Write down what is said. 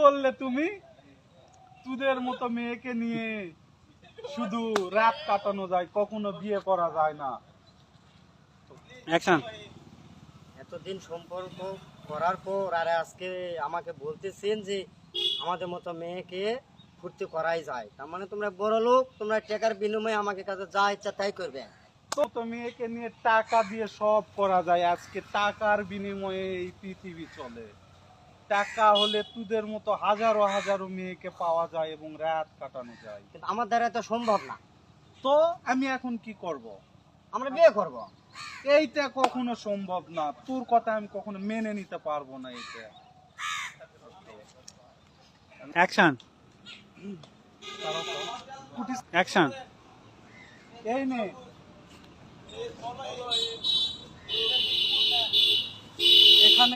বললে তুমি? তোদের মতো মেয়েকে নিয়ে শুধু রাত কাটানো যায়, কখনো বিয়ে করা যায় না। অ্যাকশন। এতদিন সম্পর্ক করার পর আর আজকে আমাকে বলতেছেন যে আমাদের মতো মেয়েকে ফুর্তি করাই যায়, তার মানে তোমরা বড় লোক, তোমরা টাকার বিনিময়ে আমাকে কাছে যা ইচ্ছা তাই করবে। তো মেয়েকে নিয়ে টাকা দিয়ে সব করা যায়। আজকে টাকার বিনিময়ে এই পৃথিবী চলে। টাকা হলে তোদের মতো হাজারো হাজারো মেয়েকে পাওয়া যায় এবং রাত কাটানো যায়। কিন্তু আমার দ্বারা তো সম্ভব না। তো আমি এখন কি করব? আমরা বিয়ে করব। এইটা কখনো সম্ভব না। তোর কথা আমি কখনো মেনে নিতে পারবো না। এটা অ্যাকশন। অ্যাকশন। এই নে, এখানে